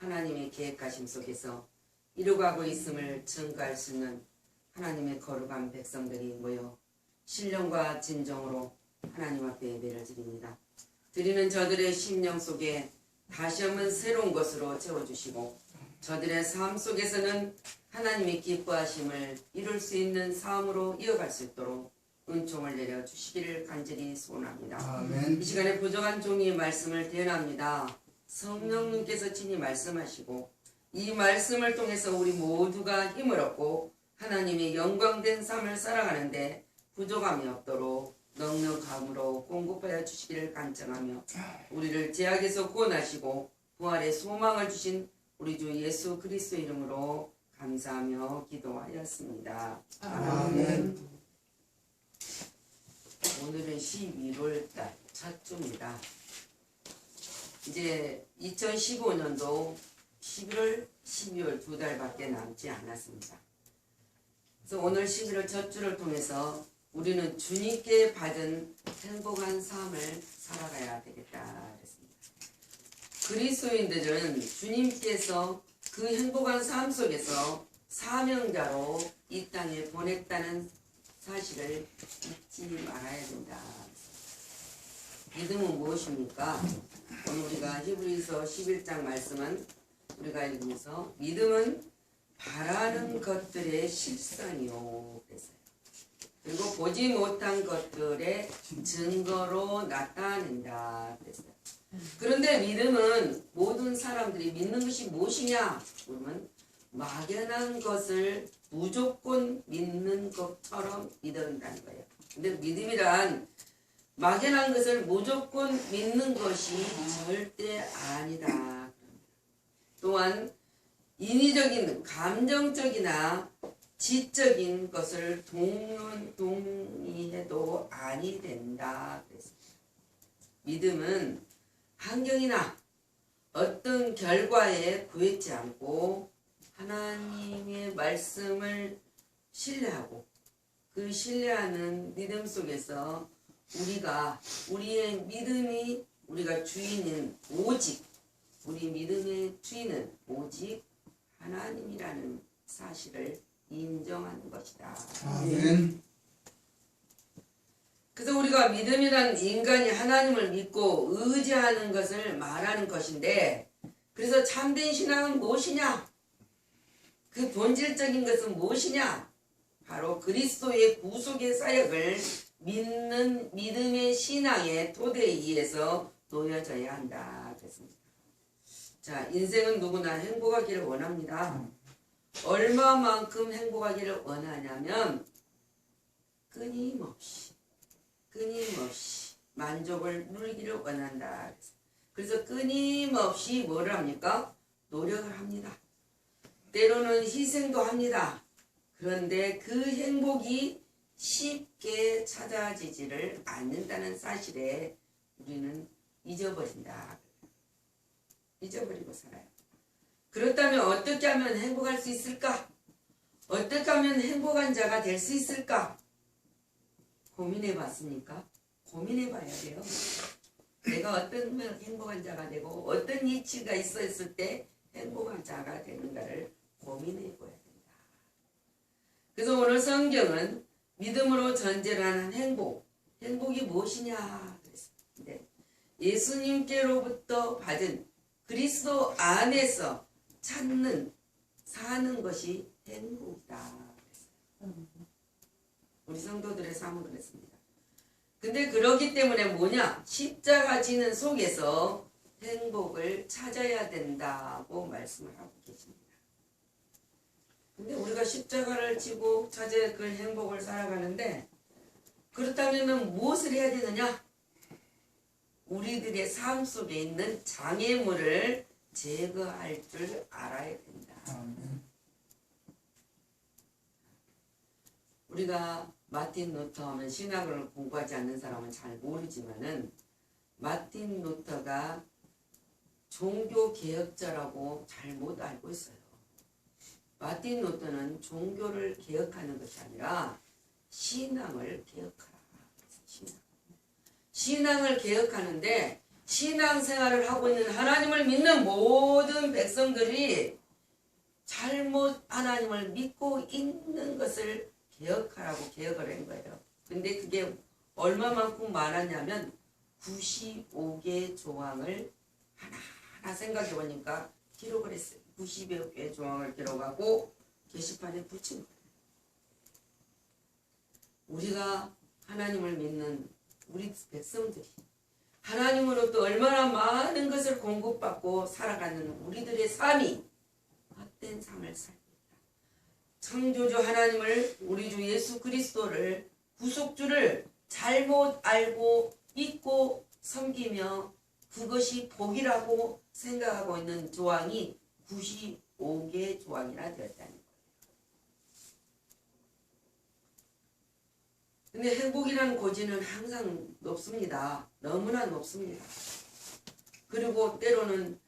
하나님의 계획하심 속에서 이루어가고 있음을 증거할 수 있는 하나님의 거룩한 백성들이 모여 신령과 진정으로 하나님 앞에 예배를 드립니다. 드리는 저들의 심령 속에 다시 한번 새로운 것으로 채워주시고 저들의 삶 속에서는 하나님의 기뻐하심을 이룰 수 있는 삶으로 이어갈 수 있도록 은총을 내려주시기를 간절히 소원합니다. 아멘. 이 시간에 부족한 종이의 말씀을 대언합니다. 성령님께서 친히 말씀하시고 이 말씀을 통해서 우리 모두가 힘을 얻고 하나님의 영광된 삶을 살아가는데 부족함이 없도록 넉넉함으로 공급하여 주시기를 간청하며 우리를 죄악에서 구원하시고 부활의 소망을 주신 우리 주 예수 그리스도 이름으로 감사하며 기도하였습니다. 아멘. 오늘은 11월달 첫 주입니다. 이제 2015년도 11월, 12월 두 달밖에 남지 않았습니다. 그래서 오늘 11월 첫 주를 통해서 우리는 주님께 받은 행복한 삶을 살아가야 되겠다 그랬습니다. 그리스도인들은 주님께서 그 행복한 삶 속에서 사명자로 이 땅에 보냈다는 사실을 잊지 말아야 된다. 믿음은 무엇입니까? 오늘 우리가 히브리서 11장 말씀은 우리가 읽으면서 믿음은 바라는 것들의 실상이요 그랬어요. 그리고 보지 못한 것들의 증거로 나타낸다 그랬어요. 그런데 믿음은 모든 사람들이 믿는 것이 무엇이냐? 그러면 막연한 것을 무조건 믿는 것처럼 믿는다는 거예요. 근데 믿음이란 막연한 것을 무조건 믿는 것이 절대 아니다. 또한 인위적인, 감정적이나 지적인 것을 동의해도 아니 된다. 믿음은 환경이나 어떤 결과에 구애치 않고 하나님의 말씀을 신뢰하고 그 신뢰하는 믿음 속에서 우리의 믿음이 우리가 주인은 오직 우리 믿음의 주인은 오직 하나님이라는 사실을 인정하는 것이다. 아멘. 그래서 우리가 믿음이란 인간이 하나님을 믿고 의지하는 것을 말하는 것인데 그래서 참된 신앙은 무엇이냐? 그 본질적인 것은 무엇이냐? 바로 그리스도의 구속의 사역을 믿는 믿음의 신앙의 토대에 의해서 놓여져야 한다. 그랬습니다. 자, 인생은 누구나 행복하기를 원합니다. 얼마만큼 행복하기를 원하냐면 끊임없이 만족을 누리기를 원한다. 그래서 끊임없이 뭐를 합니까? 노력을 합니다. 때로는 희생도 합니다. 그런데 그 행복이 쉽게 찾아지지를 않는다는 사실에 우리는 잊어버린다. 잊어버리고 살아요. 그렇다면 어떻게 하면 행복할 수 있을까? 어떻게 하면 행복한 자가 될 수 있을까? 고민해 봤습니까? 고민해 봐야 돼요. 내가 어떤 행복한 자가 되고 어떤 이치가 있었을 때 행복한 자가 되는가를 고민해 봐야 된다. 그래서 오늘 성경은 믿음으로 전제하는 행복이 무엇이냐 그랬습니다. 예수님께로부터 받은 그리스도 안에서 사는 것이 행복이다. 우리 성도들의 삶은 그랬습니다. 근데 그러기 때문에 뭐냐? 십자가 지는 속에서 행복을 찾아야 된다고 말씀을 하고 계십니다. 근데 우리가 십자가를 지고 찾아야 그 행복을 살아가는데 그렇다면 무엇을 해야 되느냐? 우리들의 삶 속에 있는 장애물을 제거할 줄 알아야 된다. 우리가 마틴 루터 하면 신학을 공부하지 않는 사람은 잘 모르지만은 마틴 루터가 종교 개혁자라고 잘못 알고 있어요. 마틴 루터는 종교를 개혁하는 것이 아니라 신앙을 개혁하라. 신앙을 개혁하는데 신앙생활을 하고 있는 하나님을 믿는 모든 백성들이 잘못 하나님을 믿고 있는 것을 개혁하라고 개혁을 한 거예요. 근데 그게 얼마만큼 많았냐면 95개 조항을 하나하나 생각해 보니까 기록을 했어요. 90여 개 조항을 기록하고 게시판에 붙인 거예요. 우리가 하나님을 믿는 우리 백성들이 하나님으로부터 얼마나 많은 것을 공급받고 살아가는 우리들의 삶이 헛된 삶을 살고 있다. 창조주 하나님을 우리 주 예수 그리스도를 구속주를 잘못 알고 믿고 섬기며 그것이 복이라고 생각하고 있는 조항이 95개 조항이나 되었다는 거예요. 근데 행복이라는 고지는 항상 높습니다. 너무나 높습니다. 그리고 때로는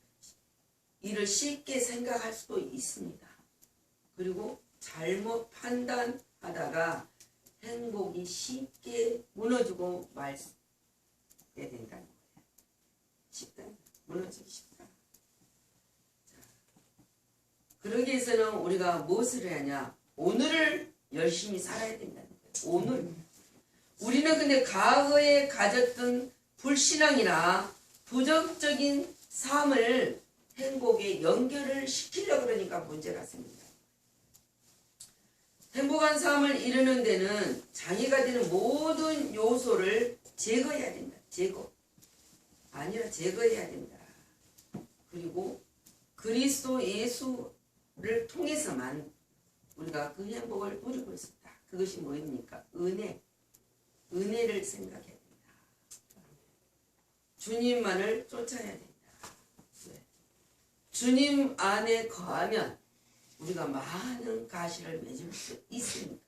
이를 쉽게 생각할 수도 있습니다. 그리고 잘못 판단하다가 행복이 쉽게 무너지고 말게 된다는 거예요. 쉽다. 무너지기 쉽다. 자, 그러기 위해서는 우리가 무엇을 해야 하냐? 오늘을 열심히 살아야 된다는 거예요. 오늘. 우리는 근데 과거에 가졌던 불신앙이나 부정적인 삶을 행복에 연결을 시키려고 그러니까 문제가 생깁니다. 행복한 삶을 이루는 데는 장애가 되는 모든 요소를 제거해야 된다. 제거. 아니라 제거해야 된다. 그리고 그리스도 예수를 통해서만 우리가 그 행복을 누리고 있습니다. 그것이 뭐입니까? 은혜. 은혜를 생각해야 된다. 주님만을 쫓아야 된다. 주님 안에 거하면 우리가 많은 가시를 맺을 수 있습니다.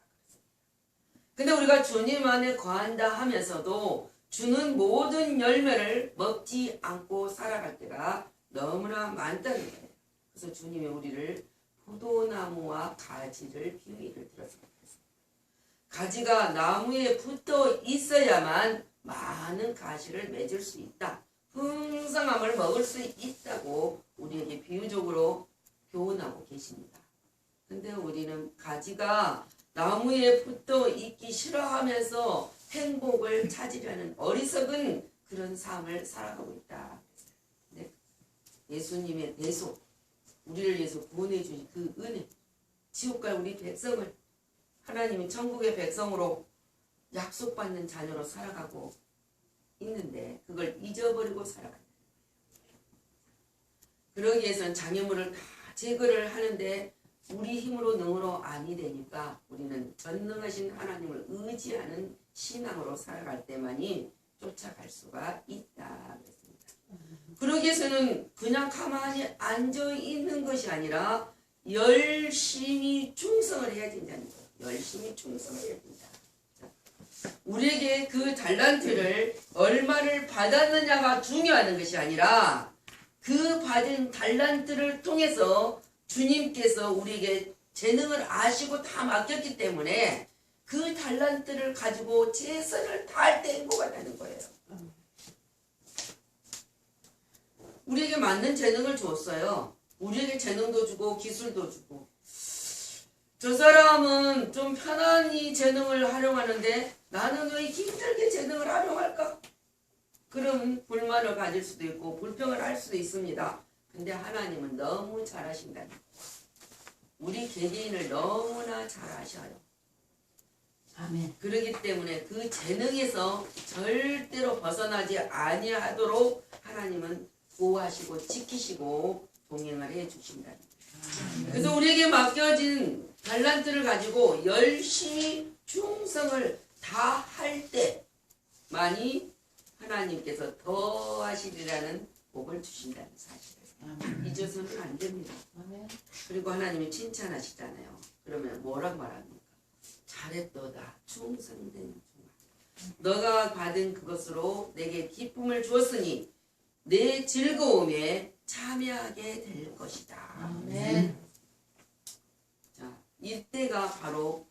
근데 우리가 주님 안에 거한다 하면서도 주는 모든 열매를 먹지 않고 살아갈 때가 너무나 많다는 거예요. 그래서 주님이 우리를 포도나무와 가지를 비유를 들었습니다. 가지가 나무에 붙어 있어야만 많은 가시를 맺을 수 있다. 풍성함을 먹을 수 있다고 우리에게 비유적으로 교훈하고 계십니다. 근데 우리는 가지가 나무에 붙어 있기 싫어하면서 행복을 찾으려는 어리석은 그런 삶을 살아가고 있다. 네. 예수님의 대속, 우리를 위해서 구원해 주신 그 은혜, 지옥 갈 우리 백성을 하나님이 천국의 백성으로 약속받는 자녀로 살아가고 있는데 그걸 잊어버리고 살아간다. 그러기 위해서는 장애물을 다 제거를 하는데 우리 힘으로 능으로 아니 되니까 우리는 전능하신 하나님을 의지하는 신앙으로 살아갈 때만이 쫓아갈 수가 있다. 그랬습니다. 그러기 위해서는 그냥 가만히 앉아 있는 것이 아니라 열심히 충성을 해야 된다는 거예요. 열심히 충성을 해야 된다. 우리에게 그 달란트를 얼마를 받았느냐가 중요한 것이 아니라 그 받은 달란트를 통해서 주님께서 우리에게 재능을 아시고 다 맡겼기 때문에 그 달란트를 가지고 최선을 다할 때 행복하다는 거예요. 우리에게 맞는 재능을 줬어요. 우리에게 재능도 주고 기술도 주고 저 사람은 좀 편안히 재능을 활용하는데 나는 왜 힘들게 재능을 활용할까? 그럼 불만을 가질 수도 있고 불평을 할 수도 있습니다. 근데 하나님은 너무 잘하신다는 거예요. 우리 개개인을 너무나 잘 아셔요. 아멘. 그렇기 때문에 그 재능에서 절대로 벗어나지 아니하도록 하나님은 보호하시고 지키시고 동행을 해 주신다는 거예요. 그래서 우리에게 맡겨진 달란트를 가지고 열심히 충성을 다 할 때만이 하나님께서 더 하시리라는 복을 주신다는 사실을 잊어서는 안 됩니다. 그리고 하나님이 칭찬하시잖아요. 그러면 뭐라고 말합니까? 잘했도다. 충성된 종아. 너가 받은 그것으로 내게 기쁨을 주었으니 내 즐거움에 참여하게 될 것이다. 아멘. 자, 이때가 바로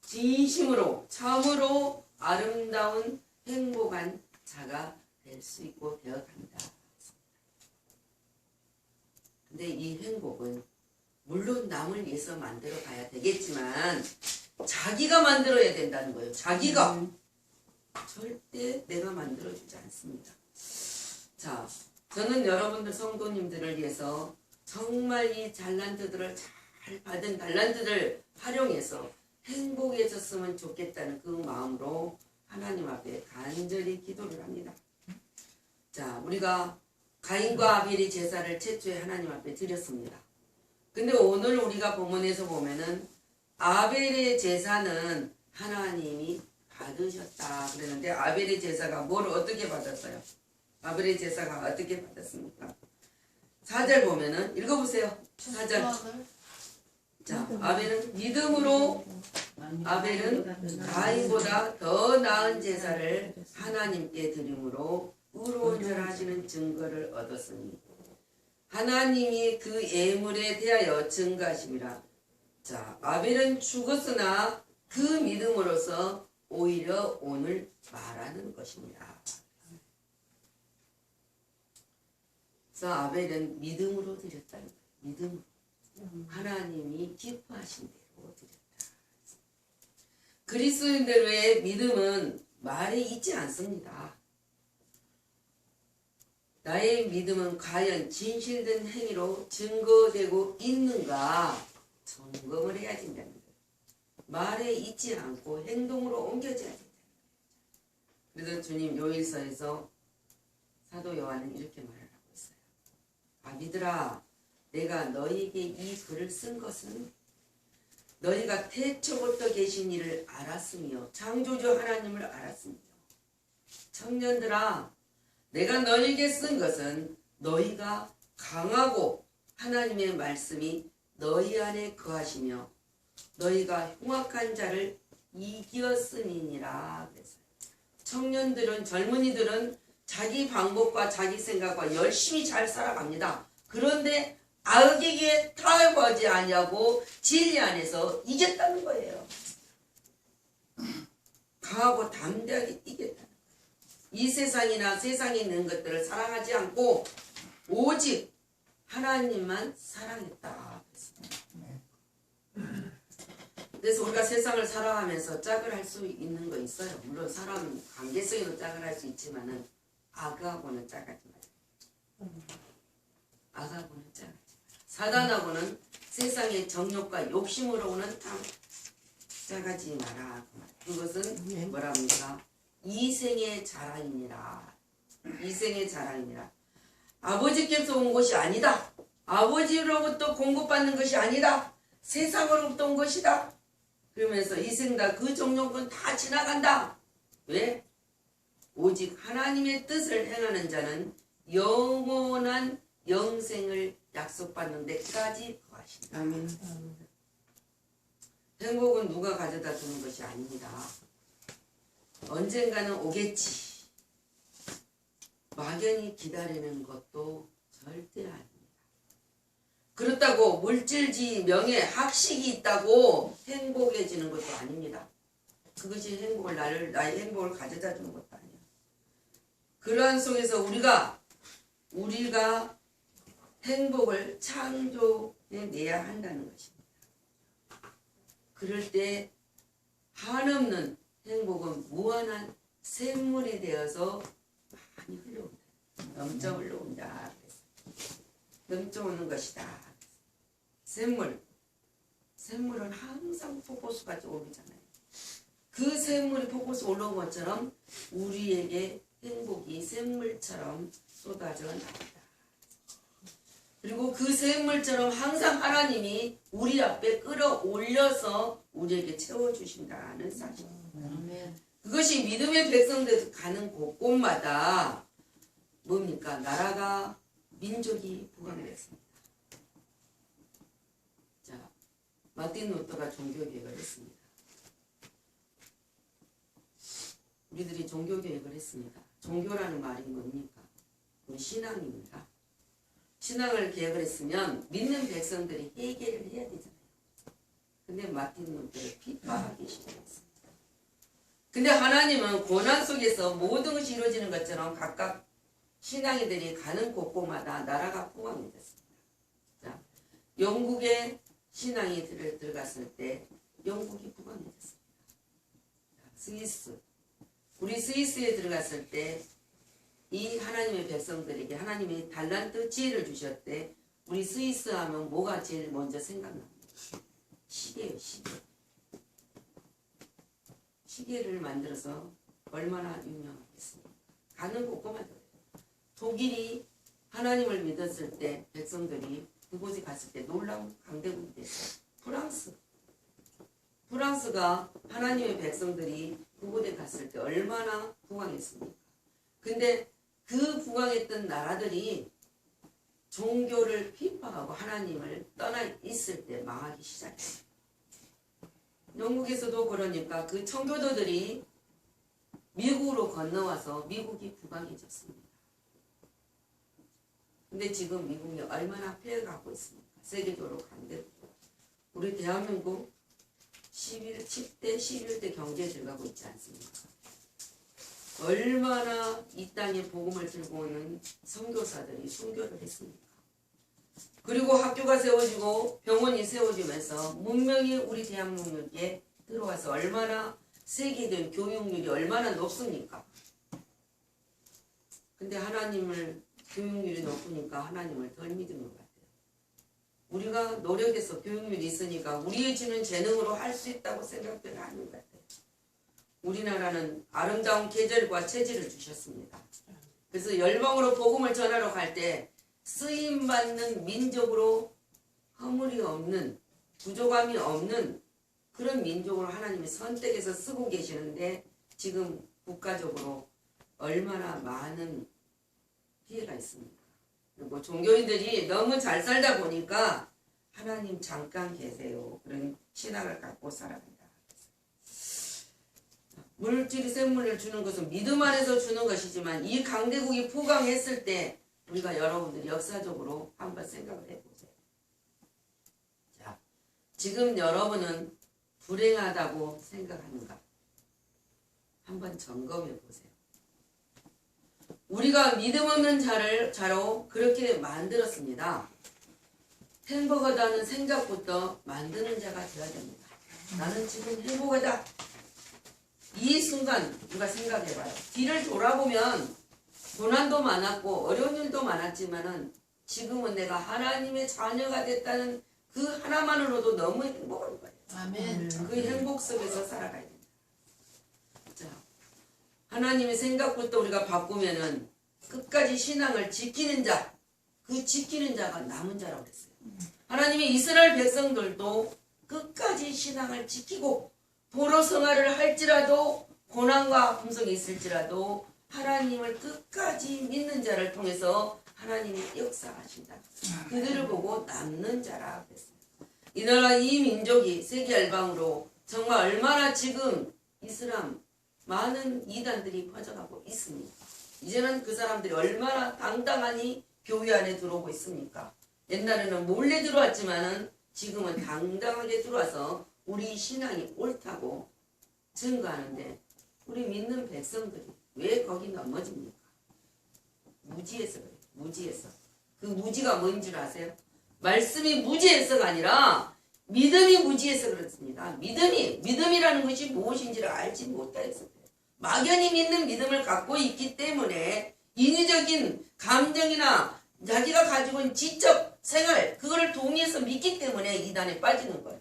진심으로 참으로 아름다운 행복한 자가 될 수 있고 되어간다. 근데 이 행복은 물론 남을 위해서 만들어 가야 되겠지만 자기가 만들어야 된다는 거예요. 자기가 절대 내가 만들어주지 않습니다. 자, 저는 여러분들 성도님들을 위해서 정말 이 달란트들을 잘 받은 달란트들 활용해서 행복해졌으면 좋겠다는 그 마음으로 하나님 앞에 간절히 기도를 합니다. 자, 우리가 가인과 아벨의 제사를 최초에 하나님 앞에 드렸습니다. 근데 오늘 우리가 본문에서 보면은 아벨의 제사는 하나님이 받으셨다 그랬는데 아벨의 제사가 뭘 어떻게 받았어요? 아벨의 제사가 어떻게 받았습니까? 4절 보면은 읽어보세요. 4절. 자, 아벨은 믿음으로 아벨은 가인보다 더 나은 제사를 하나님께 드림으로 의로운 줄 하시는 증거를 얻었으니 하나님이 그 예물에 대하여 증거하심이라. 자, 아벨은 죽었으나 그 믿음으로서 오히려 오늘 말하는 것입니다. 그래서 아벨은 믿음으로 드렸다는 거예요. 믿음으로. 하나님이 기뻐하신 대로 드렸다. 그리스도인들의 믿음은 말에 있지 않습니다. 나의 믿음은 과연 진실된 행위로 증거되고 있는가 점검을 해야 된다는 거예요. 말에 있지 않고 행동으로 옮겨져야 된다는 거예요. 그래서 주님 요일서에서 사도 요한은 이렇게 말을 하고 있어요. 아비들아, 내가 너희에게 이 글을 쓴 것은 너희가 태초부터 계신 이를 알았으며 창조주 하나님을 알았으며 청년들아, 내가 너희에게 쓴 것은 너희가 강하고 하나님의 말씀이 너희 안에 거하시며 너희가 흉악한 자를 이겼음이니라. 그래서 청년들은, 젊은이들은 자기 방법과 자기 생각과 열심히 잘 살아갑니다. 그런데 악에게 타협하지 아니하고 진리 안에서 이겼다는 거예요. 강하고 담대하게 이겼다는 거예요. 이 세상이나 세상에 있는 것들을 사랑하지 않고 오직 하나님만 사랑했다. 그래서 우리가 세상을 살아가면서 짝을 할 수 있는 거 있어요. 물론 사람 관계성에도 짝을 할 수 있지만은 악하고는 짝하지 마요. 악하고는 짝하지 마요. 사단하고는 세상의 정욕과 욕심으로는 짝하지 마라. 그것은 뭐랍니까? 이생의 자랑이니라. 이생의 자랑이니라. 아버지께서 온 것이 아니다. 아버지로부터 공급받는 것이 아니다. 세상으로부터 온 것이다. 그러면서 이생다 그 정욕은 다 지나간다. 왜? 오직 하나님의 뜻을 행하는 자는 영원한 영생을 약속받는 데까지 거하신다. 행복은 누가 가져다 주는 것이 아닙니다. 언젠가는 오겠지. 막연히 기다리는 것도 절대 아닙니다. 그렇다고 물질지 명예, 학식이 있다고 행복해지는 것도 아닙니다. 그것이 행복을 나의 행복을 가져다 주는 것도 아니에요. 그러한 속에서 우리가 행복을 창조해내야 한다는 것입니다. 그럴 때 한없는 행복은 무한한 샘물이 되어서 많이 흘러온다. 넘쳐 흘러온다. 넘쳐오는 것이다. 샘물은 항상 폭포수같이 오르잖아요. 그 샘물이 폭포수 올라온 것처럼 우리에게 행복이 샘물처럼 쏟아져 나온다. 그리고 그 샘물처럼 항상 하나님이 우리 앞에 끌어올려서 우리에게 채워주신다는 사실. 그것이 믿음의 백성들 가는 곳곳마다 뭡니까? 나라가 민족이 부강됐습니다. 자, 마틴 루터가 종교개혁을 했습니다. 우리들이 종교개혁을 했습니다. 종교라는 말이 뭡니까? 신앙입니다. 신앙을 개혁을 했으면 믿는 백성들이 해결을 해야 되잖아요. 근데 마틴 루터를 핍박하기 시작했습니다. 근데 하나님은 고난 속에서 모든 것이 이루어지는 것처럼 각각 신앙이들이 가는 곳곳마다 나라가 포함이 됐습니다. 자, 영국에 신앙이 들어갔을 때 영국이 포함이 됐습니다. 자, 스위스, 우리 스위스에 들어갔을 때 이 하나님의 백성들에게 하나님이 달란트 지혜를 주셨대. 우리 스위스 하면 뭐가 제일 먼저 생각납니까? 시계예요, 시계. 시계를 만들어서 얼마나 유명하겠습니까? 가는 곳곳마다. 독일이 하나님을 믿었을 때 백성들이 그곳에 갔을 때 놀라운 강대국이 됐어요. 프랑스가 하나님의 백성들이 그곳에 갔을 때 얼마나 부강했습니까? 근데 그 부강했던 나라들이 종교를 핍박하고 하나님을 떠나 있을 때 망하기 시작했어요. 영국에서도 그러니까 그 청교도들이 미국으로 건너와서 미국이 부강해졌습니다. 근데 지금 미국이 얼마나 폐해가고 있습니까? 세계적으로 강대국으로. 우리 대한민국 10대, 11대 경제에 들어가고 있지 않습니까? 얼마나 이 땅에 복음을 들고 오는 선교사들이 순교를 했습니까? 그리고 학교가 세워지고 병원이 세워지면서 문명이 우리 대한민국에 들어와서 얼마나 세계된 교육률이 얼마나 높습니까? 근데 하나님을 교육률이 높으니까 하나님을 덜 믿는 것 같아요. 우리가 노력해서 교육률이 있으니까 우리의 주는 재능으로 할 수 있다고 생각되는 아닌 것 같아요. 우리나라는 아름다운 계절과 체질을 주셨습니다. 그래서 열방으로 복음을 전하러 갈 때 쓰임받는 민족으로 허물이 없는, 부족함이 없는 그런 민족으로 하나님이 선택해서 쓰고 계시는데 지금 국가적으로 얼마나 많은 피해가 있습니까? 그리고 종교인들이 너무 잘 살다 보니까 하나님 잠깐 계세요. 그런 신앙을 갖고 살아간다. 물질이 샘물을 주는 것은 믿음 안에서 주는 것이지만 이 강대국이 포강했을 때 우리가 여러분들이 역사적으로 한번 생각을 해보세요. 자, 지금 여러분은 불행하다고 생각하는가? 한번 점검해 보세요. 우리가 믿음 없는 자로 그렇게 만들었습니다. 행복하다는 생각부터 만드는 자가 되어야 됩니다. 나는 지금 행복하다. 이 순간 우리가 생각해봐요. 뒤를 돌아보면 고난도 많았고 어려운 일도 많았지만은 지금은 내가 하나님의 자녀가 됐다는 그 하나만으로도 너무 행복한 거예요. 아멘. 그 행복 속에서 살아가야 됩니다. 자, 하나님의 생각부터 우리가 바꾸면은 끝까지 신앙을 지키는 자, 그 지키는 자가 남은 자라고 그랬어요. 하나님의 이스라엘 백성들도 끝까지 신앙을 지키고 포로 생활을 할지라도 고난과 아픔성이 있을지라도 하나님을 끝까지 믿는 자를 통해서 하나님이 역사하신다. 그들을 보고 남는 자라 그랬어요. 이 나라 이 민족이 세계 열방으로 정말 얼마나 지금 이슬람 많은 이단들이 퍼져가고 있습니까? 이제는 그 사람들이 얼마나 당당하니 교회 안에 들어오고 있습니까? 옛날에는 몰래 들어왔지만은 지금은 당당하게 들어와서 우리 신앙이 옳다고 증거하는데 우리 믿는 백성들이 왜 거기 넘어집니까? 무지해서 그래요. 무지해서. 그 무지가 뭔 줄 아세요? 말씀이 무지해서가 아니라 믿음이 무지해서 그렇습니다. 믿음이라는 것이 무엇인지를 알지 못해서 그래요. 막연히 믿는 믿음을 갖고 있기 때문에 인위적인 감정이나 자기가 가지고 있는 지적 생활 그거를 동의해서 믿기 때문에 이단에 빠지는 거예요.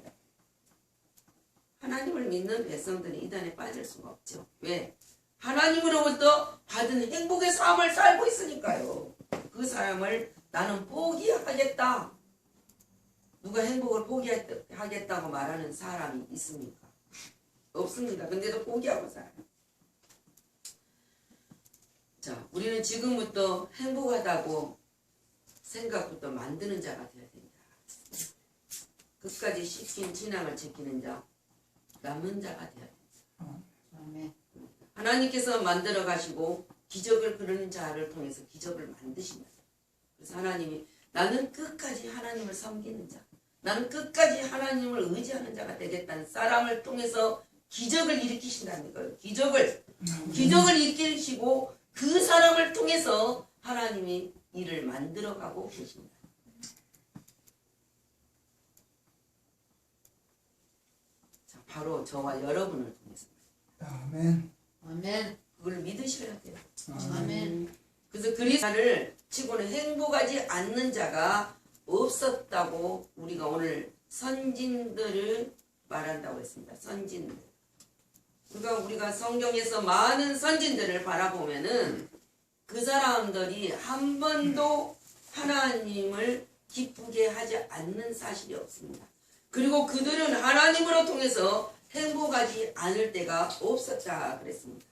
하나님을 믿는 백성들이 이단에 빠질 수가 없죠. 왜? 하나님으로부터 받은 행복의 삶을 살고 있으니까요. 그 사람을 나는 포기하겠다. 누가 행복을 포기하겠다고 말하는 사람이 있습니까? 없습니다. 근데도 포기하고 살아요. 자, 우리는 지금부터 행복하다고 생각부터 만드는 자가 되어야 됩니다. 끝까지 시킨 신앙을 지키는 자, 남은 자가 되어야 됩니다. 아멘. 하나님께서 만들어 가시고 기적을 그리는 자를 통해서 기적을 만드신다. 그래서 하나님이 나는 끝까지 하나님을 섬기는 자, 나는 끝까지 하나님을 의지하는 자가 되겠다는 사람을 통해서 기적을 일으키신다는 거예요. 기적을 일으키시고 그 사람을 통해서 하나님이 일을 만들어가고 계십니다. 자, 바로 저와 여러분을 통해서 아멘. 아멘. 그걸 믿으셔야 돼요. 아멘. 그래서 그리스도를 치고는 행복하지 않는 자가 없었다고 우리가 오늘 선진들을 말한다고 했습니다. 선진들. 그러니까 우리가 성경에서 많은 선진들을 바라보면은 그 사람들이 한 번도 하나님을 기쁘게 하지 않는 사실이 없습니다. 그리고 그들은 하나님으로 통해서 행복하지 않을 때가 없었다 그랬습니다.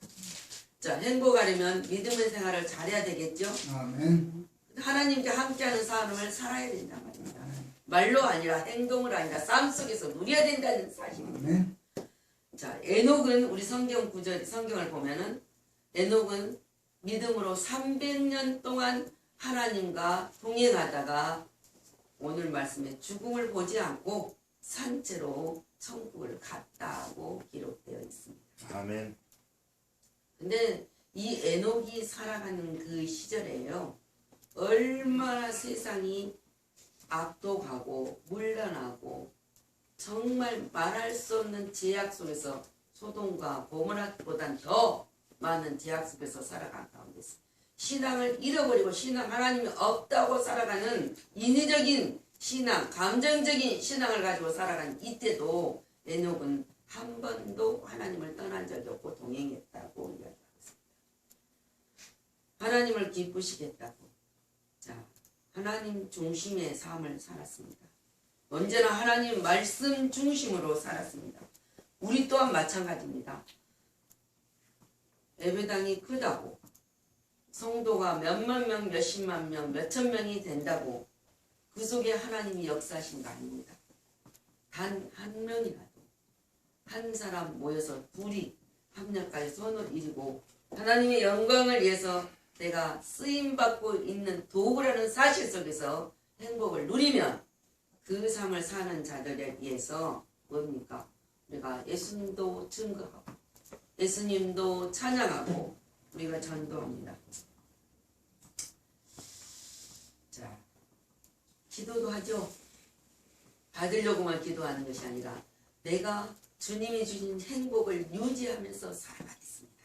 자, 행복하려면 믿음의 생활을 잘해야 되겠죠? 아멘. 하나님께 함께하는 삶을 살아야 된단 말입니다. 말로 아니라 행동을 아니라 삶 속에서 누려야 된다는 사실입니다. 아멘. 자, 에녹은 우리 성경을 보면은 에녹은 믿음으로 300년 동안 하나님과 동행하다가 오늘 말씀에 죽음을 보지 않고 산채로 천국을 갔다고 기록되어 있습니다. 아멘. 근데 이 에녹이 살아가는 그 시절에요. 얼마나 세상이 악독하고 물란하고 정말 말할 수 없는 제약 속에서 소돔과 고모라보단 더 많은 제약 속에서 살아간 가운데 신앙을 잃어버리고 하나님이 없다고 살아가는 인위적인 신앙, 감정적인 신앙을 가지고 살아간 이때도 에녹은 한 번도 하나님을 떠난 적이 없고 동행했다고 이야기하고 있습니다. 하나님을 기쁘시겠다고. 자, 하나님 중심의 삶을 살았습니다. 언제나 하나님 말씀 중심으로 살았습니다. 우리 또한 마찬가지입니다. 예배당이 크다고 성도가 몇만 명, 몇십만 명, 몇천 명이 된다고 그 속에 하나님이 역사하신 거 아닙니다. 단 한 명이라도 한 사람 모여서 둘이 합력하여 손을 이루고 하나님의 영광을 위해서 내가 쓰임받고 있는 도구라는 사실 속에서 행복을 누리면 그 삶을 사는 자들에 의해서 뭡니까? 우리가 예수님도 증거하고 예수님도 찬양하고 우리가 전도합니다. 자, 기도도 하죠. 받으려고만 기도하는 것이 아니라 내가 주님이 주신 행복을 유지하면서 살아가겠습니다.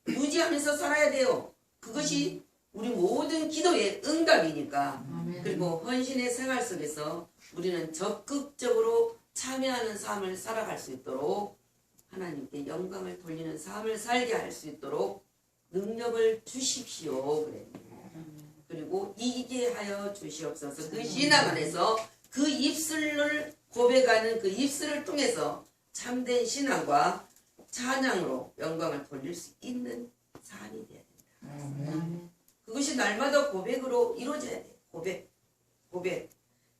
유지하면서 살아야 돼요. 그것이 우리 모든 기도의 응답이니까. 아멘. 그리고 헌신의 생활 속에서 우리는 적극적으로 참여하는 삶을 살아갈 수 있도록 하나님께 영광을 돌리는 삶을 살게 할 수 있도록 능력을 주십시오. 그래요. 그리고 이기게 하여 주시옵소서. 그 신앙 안에서 그 입술을 고백하는 그 입술을 통해서 참된 신앙과 찬양으로 영광을 돌릴 수 있는 삶이 되어야 된다. 아멘. 그것이 날마다 고백으로 이루어져야 돼요. 고백.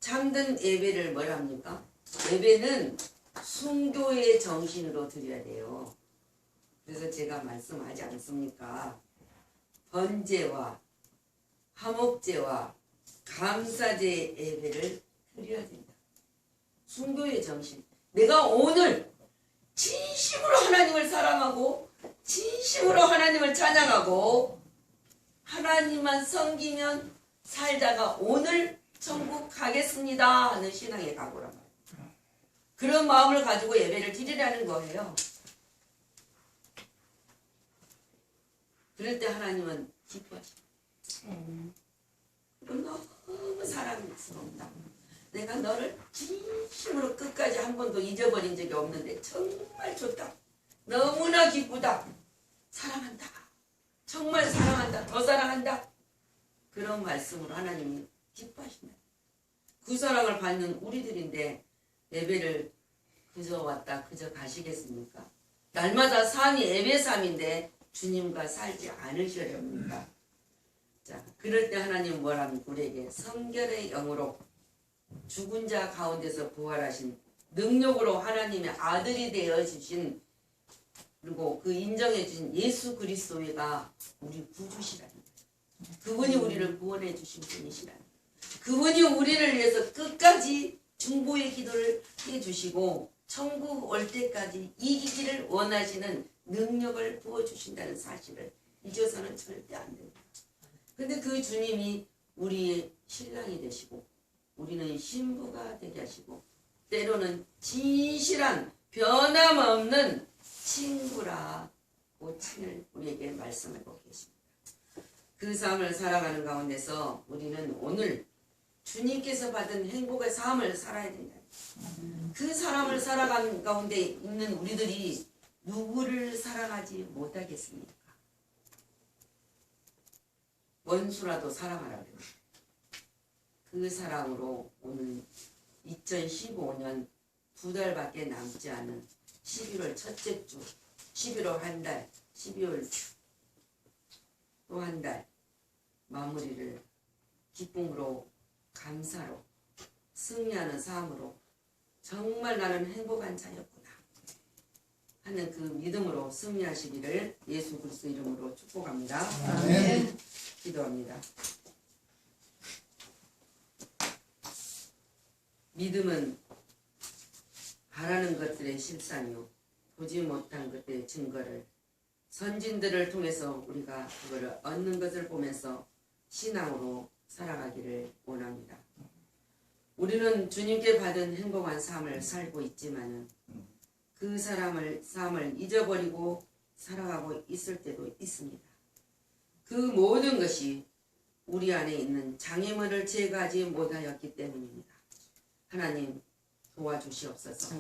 참된 예배를 뭐라 합니까? 예배는 순교의 정신으로 드려야 돼요. 그래서 제가 말씀하지 않습니까? 번제와 화목제와 감사제 예배를 드려야 된다. 순교의 정신. 내가 오늘 진심으로 하나님을 사랑하고 진심으로 하나님을 찬양하고 하나님만 섬기면 살다가 오늘 천국 가겠습니다 하는 신앙의 각오란 말이에요. 그런 마음을 가지고 예배를 드리라는 거예요. 그럴 때 하나님은 기뻐하십니다. 너무 사랑스럽다. 내가 너를 진심으로 끝까지 한 번도 잊어버린 적이 없는데 정말 좋다. 너무나 기쁘다. 사랑한다. 정말 사랑한다. 더 사랑한다. 그런 말씀으로 하나님이 기뻐하신다. 그 사랑을 받는 우리들인데 예배를 그저 왔다 그저 가시겠습니까? 날마다 삶이 예배 삶인데 주님과 살지 않으시렵니까? 자, 그럴 때 하나님 뭐랍니까? 우리에게 성결의 영으로 죽은 자 가운데서 부활하신 능력으로 하나님의 아들이 되어 주신 그리고 그 인정해 주신 예수 그리스도가 우리 구주시라는 거예요. 그분이 우리를 구원해 주신 분이시라는 거예요. 그분이 우리를 위해서 끝까지 중보의 기도를 해 주시고 천국 올 때까지 이기기를 원하시는 능력을 부어주신다는 사실을 잊어서는 절대 안 됩니다. 근데 그 주님이 우리의 신랑이 되시고 우리는 신부가 되게 하시고 때로는 진실한 변함없는 친구라고 친을 우리에게 말씀하고 계십니다. 그 삶을 살아가는 가운데서 우리는 오늘 주님께서 받은 행복의 삶을 살아야 된다. 그 사람을 살아가는 가운데 있는 우리들이 누구를 사랑하지 못하겠습니까? 원수라도 사랑하라 그래요. 그 사랑으로 오늘 2015년 2달밖에 남지 않은 11월 첫째 주, 11월 한 달, 12월 또 한 달 마무리를 기쁨으로 감사로 승리하는 삶으로 정말 나는 행복한 자였구나 하는 그 믿음으로 승리하시기를 예수 그리스도 이름으로 축복합니다. 아멘. 기도합니다. 믿음은 바라는 것들의 실상이요 보지 못한 것들의 증거를 선진들을 통해서 우리가 그거를 얻는 것을 보면서 신앙으로 살아가기를 원합니다. 우리는 주님께 받은 행복한 삶을 살고 있지만은 그 삶을 잊어버리고 살아가고 있을 때도 있습니다. 그 모든 것이 우리 안에 있는 장애물을 제거하지 못하였기 때문입니다. 하나님 도와주시옵소서.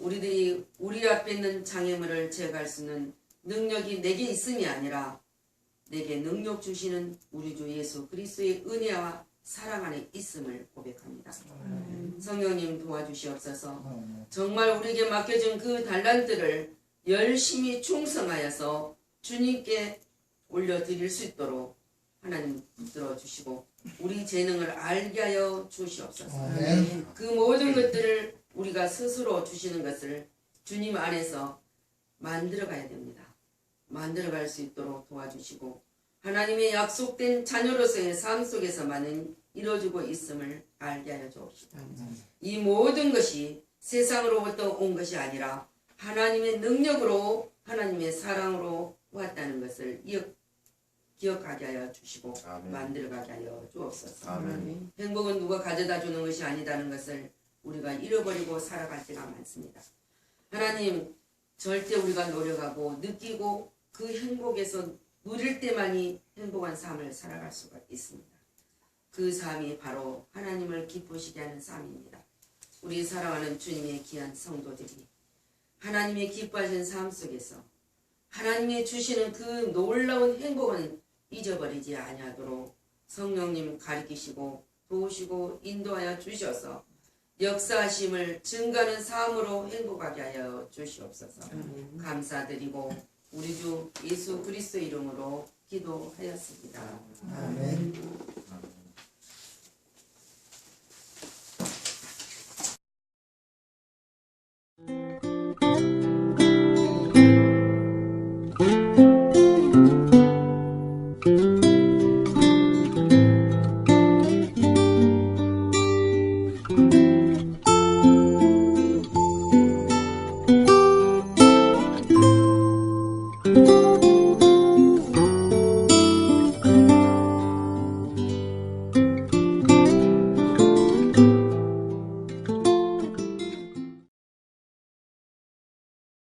우리들이 우리 앞에 있는 장애물을 제거할 수 있는 능력이 내게 있음이 아니라 내게 능력 주시는 우리 주 예수 그리스도의 은혜와 사랑 안에 있음을 고백합니다. 성령님 도와주시옵소서. 정말 우리에게 맡겨진 그 달란트를 열심히 충성하여서 주님께 올려드릴 수 있도록 하나님 붙들어 주시고 우리 재능을 알게 하여 주시옵소서. 아멘. 그 모든 것들을 우리가 스스로 주시는 것을 주님 안에서 만들어가야 됩니다. 만들어갈 수 있도록 도와주시고 하나님의 약속된 자녀로서의 삶 속에서만은 이루어지고 있음을 알게 하여 주옵시다. 이 모든 것이 세상으로부터 온 것이 아니라 하나님의 능력으로 하나님의 사랑으로 왔다는 것을 기억하게 하여 주시고 아멘. 만들어가게 하여 주옵소서. 아멘. 행복은 누가 가져다 주는 것이 아니다는 것을 우리가 잃어버리고 살아갈 때가 많습니다. 하나님 절대 우리가 노력하고 느끼고 그 행복에서 누릴 때만이 행복한 삶을 살아갈 수가 있습니다. 그 삶이 바로 하나님을 기쁘시게 하는 삶입니다. 우리 사랑하는 주님의 귀한 성도들이 하나님의 기뻐하시는 삶 속에서 하나님이 주시는 그 놀라운 행복은 잊어버리지 아니하도록 성령님 가르치시고 도우시고 인도하여 주셔서 역사하심을 증가하는 삶으로 행복하게 하여 주시옵소서. 감사드리고 우리 주 예수 그리스도 이름으로 기도하였습니다. 아멘. 아멘.